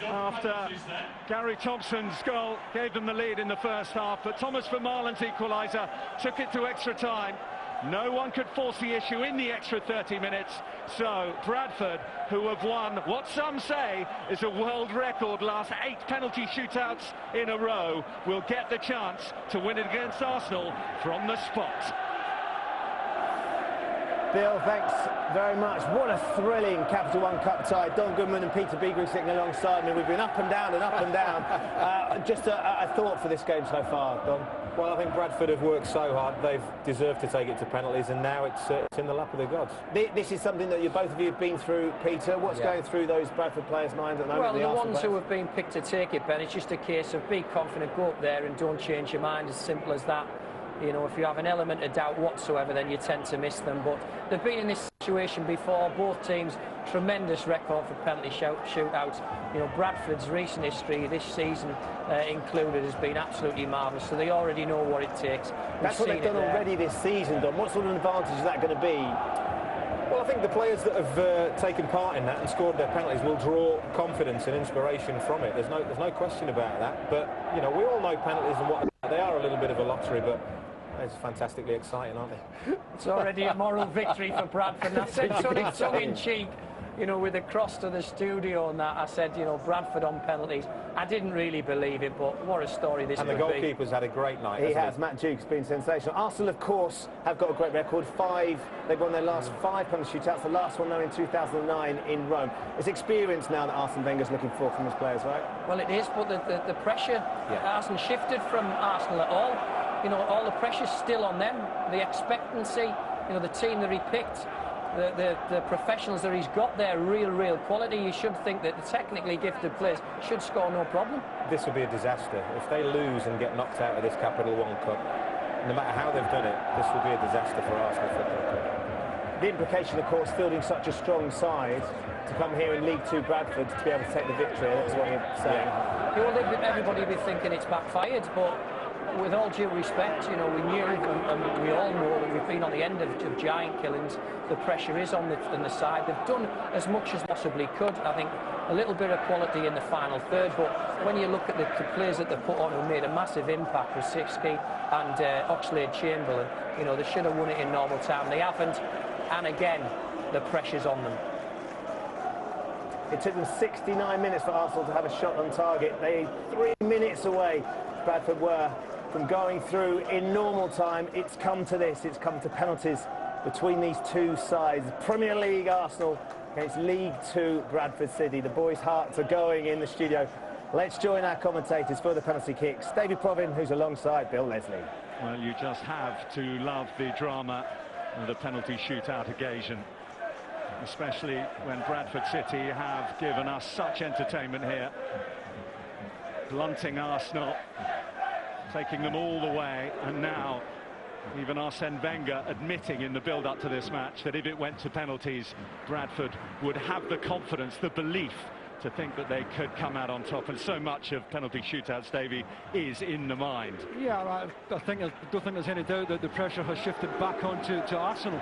after Gary Thompson's goal gave them the lead in the first half, but Thomas Vermaelen's equaliser took it to extra time. No one could force the issue in the extra 30 minutes, so Bradford, who have won what some say is a world record last 8 penalty shootouts in a row, will get the chance to win it against Arsenal from the spot. Bill, thanks very much. What a thrilling Capital One Cup tie. Don Goodman and Peter Beagrie sitting alongside me. We've been up and down and up and down. Just a thought for this game so far, Don. Well, I think Bradford have worked so hard. They've deserved to take it to penalties, and now it's in the lap of the gods. This is something that both of you have been through, Peter. What's going through those Bradford players' minds at the moment? Well, the ones who have been picked to take it, Ben, it's just a case of be confident, go up there and don't change your mind. As simple as that. You know, if you have an element of doubt whatsoever, then you tend to miss them. But they've been in this situation before. Both teams, tremendous record for penalty shootouts. You know, Bradford's recent history this season included has been absolutely marvellous. So they already know what it takes. That's what they've done already this season, Don. What sort of advantage is that going to be? Well, I think the players that have taken part in that and scored their penalties will draw confidence and inspiration from it. There's no question about that. But, you know, we all know penalties and what they are, a little bit of a lottery, but it's fantastically exciting, aren't they? It's already a moral victory for Bradford. And I said tongue-in-cheek, you know, with a cross to the studio and that, I said, you know, Bradford on penalties. I didn't really believe it, but what a story this would be. And the goalkeeper's had a great night, He has. Matt Duke's been sensational. Arsenal, of course, have got a great record. They've won their last 5 penalty shootouts. The last one, though, in 2009 in Rome. It's experience now that Arsene Wenger's looking for from his players, right? Well, it is, but the pressure hasn't shifted from Arsenal at all. You know, all the pressure's still on them. The expectancy, you know, the team that he picked, the professionals that he's got there, real quality. You should think that the technically gifted players should score no problem. This will be a disaster. If they lose and get knocked out of this Capital One Cup, no matter how they've done it, this will be a disaster for Arsenal Football Club. The implication, of course, fielding such a strong side to come here in League Two Bradford to be able to take the victory. That's what you're saying. Yeah. Well, everybody will be thinking it's backfired, but with all due respect, you know, we knew and we all know that we've been on the end of giant killings. The pressure is on the side. They've done as much as possibly could. I think a little bit of quality in the final third, but when you look at the players that they put on who made a massive impact, Rosicky and Oxlade-Chamberlain, you know, they should have won it in normal time. They haven't, and again, the pressure's on them. It took them 69 minutes for Arsenal to have a shot on target. They 3 minutes away, Bradford were, from going through in normal time. It's come to this. It's come to penalties between these two sides. Premier League Arsenal against League Two Bradford City. The boys' hearts are going in the studio. Let's join our commentators for the penalty kicks. David Provin, who's alongside Bill Leslie. Well, you just have to love the drama of the penalty shootout occasion, especially when Bradford City have given us such entertainment here. Blunting Arsenal, taking them all the way, and now even Arsene Wenger admitting in the build-up to this match that if it went to penalties, Bradford would have the confidence, the belief to think that they could come out on top. And so much of penalty shootouts, Davey, is in the mind. Yeah, I don't think there's any doubt that the pressure has shifted back onto Arsenal.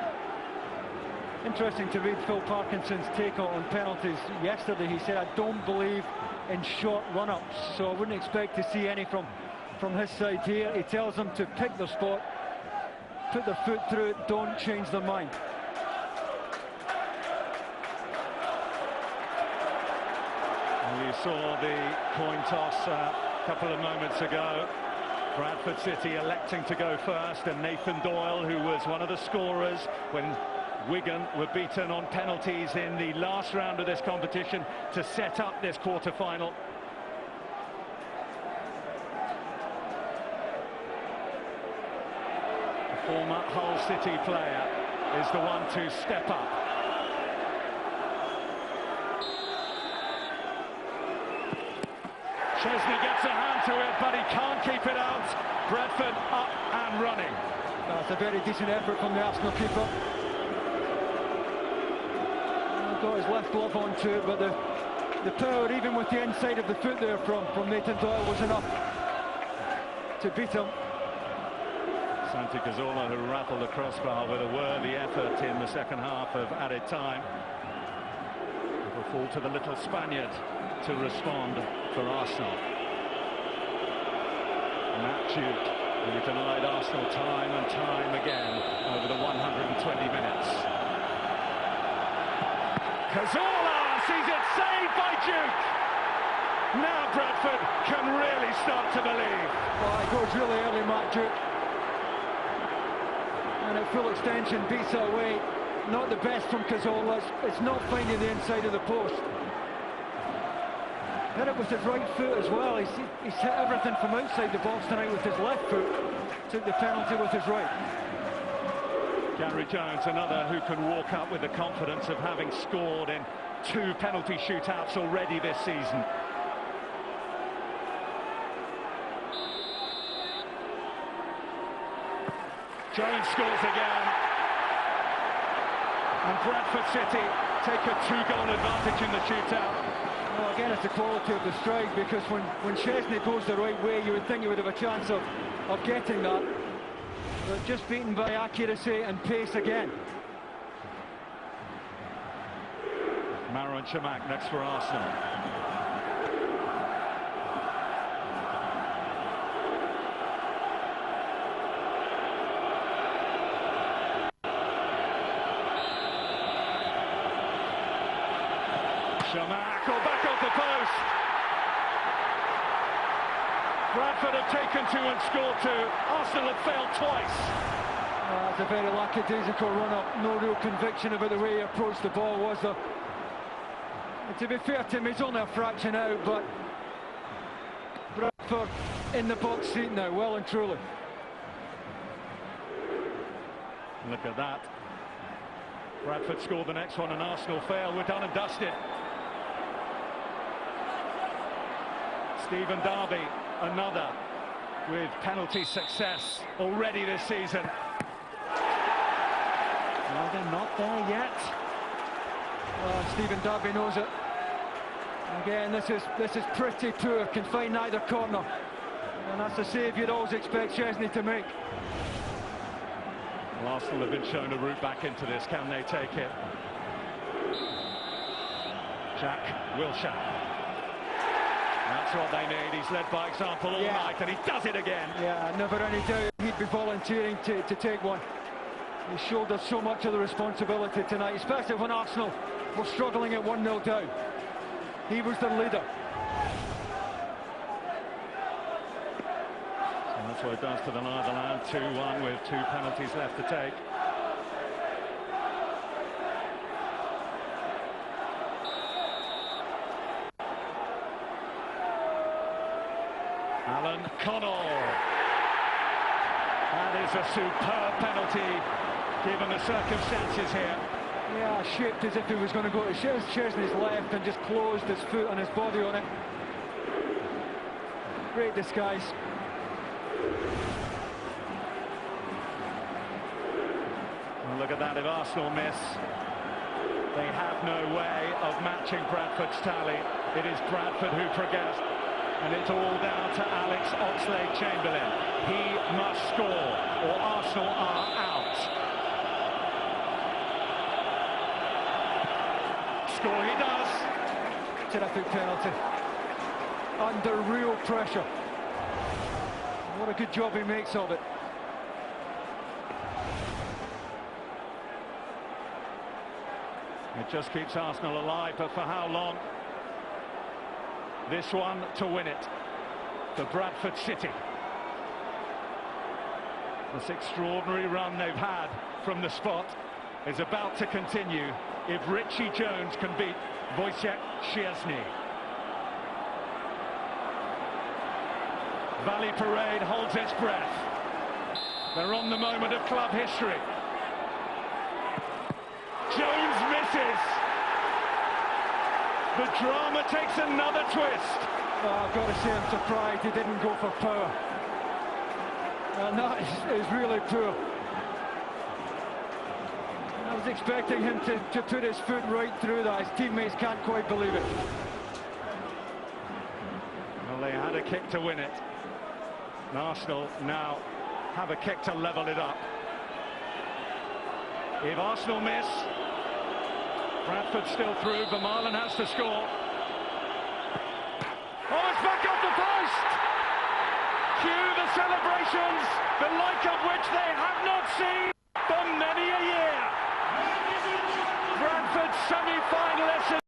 Interesting to read Phil Parkinson's take on penalties yesterday. He said, I don't believe in short run-ups, so I wouldn't expect to see any from his side here. He tells them to pick their spot, put their foot through it, don't change their mind. You saw the coin toss a couple of moments ago. Bradford City electing to go first, and Nathan Doyle, who was one of the scorers when Wigan were beaten on penalties in the last round of this competition to set up this quarter-final. The former Hull City player is the one to step up. Chesney gets a hand to it, but he can't keep it out. Bradford up and running. That's a very decent effort from the Arsenal keeper. Got his left glove onto it, but the power, even with the inside of the foot there from Nathan Doyle, was enough to beat him. Santi Cazorla, who rattled the crossbar with a worthy effort in the second half of added time. Ball to the little Spaniard to respond for Arsenal. Matt Duke, who denied Arsenal time and time again over the 120 minutes. Cazorla sees it saved by Duke. Now Bradford can really start to believe. Oh, it goes really early, Matt Duke. And at full extension, beats it away. Not the best from Cazorla. It's not finding the inside of the post. Hit it with his right foot as well. He's hit everything from outside the box tonight with his left foot. Took the penalty with his right. Gary Jones, another who can walk up with the confidence of having scored in 2 penalty shootouts already this season. Jones scores again. And Bradford City take a 2-goal advantage in the shootout. Well, again, it's the quality of the strike, because when Szczesny goes the right way, you would think he would have a chance of getting that. But just beaten by accuracy and pace again. Marouane Chamakh next for Arsenal. Chamakh, or back off the post. Bradford have taken 2 and scored 2. Arsenal have failed twice. It's a very lackadaisical run-up. No real conviction about the way he approached the ball, was there? And to be fair to him, he's only a fraction out, but Bradford in the box seat now, well and truly. Look at that. Bradford scored the next one and Arsenal fail. We're done and dusted. Stephen Darby, another with penalty success already this season. Well, they're not there yet. Stephen Darby knows it. Again, this is pretty poor. Can find either corner, and that's the save you'd always expect Szczesny to make. Well, Arsenal have been shown a route back into this. Can they take it? Jack Wilshere. That's what they need. He's led by example all night, and he does it again. Yeah, never any doubt he'd be volunteering to take one. He shouldered so much of the responsibility tonight, especially when Arsenal were struggling at 1-0 down. He was the leader. And that's what it does to the Netherlands. 2-1 with 2 penalties left to take. Alan Connell. That is a superb penalty, given the circumstances here. Yeah, shaped as if he was going to go to Szczesny's left and just closed his foot and his body on it. Great disguise. Well, look at that. If Arsenal miss, they have no way of matching Bradford's tally. It is Bradford who progressed. And it's all down to Alex Oxlade-Chamberlain. He must score, or Arsenal are out. Score he does. Terrific penalty. Under real pressure. What a good job he makes of it. It just keeps Arsenal alive, but for how long? This one to win it for Bradford City. This extraordinary run they've had from the spot is about to continue if Richie Jones can beat Wojciech Szczesny. Valley Parade holds its breath. They're on the moment of club history. Jones misses. The drama takes another twist. Oh, I've got to say I'm surprised he didn't go for power. And that is really poor. I was expecting him to put his foot right through that. His teammates can't quite believe it. Well, they had a kick to win it. And Arsenal now have a kick to level it up. If Arsenal miss, Bradford still through, Vermaelen has to score. Oh, it's back off the post! Cue the celebrations, the like of which they have not seen for many a year. Bradford semi-finalists.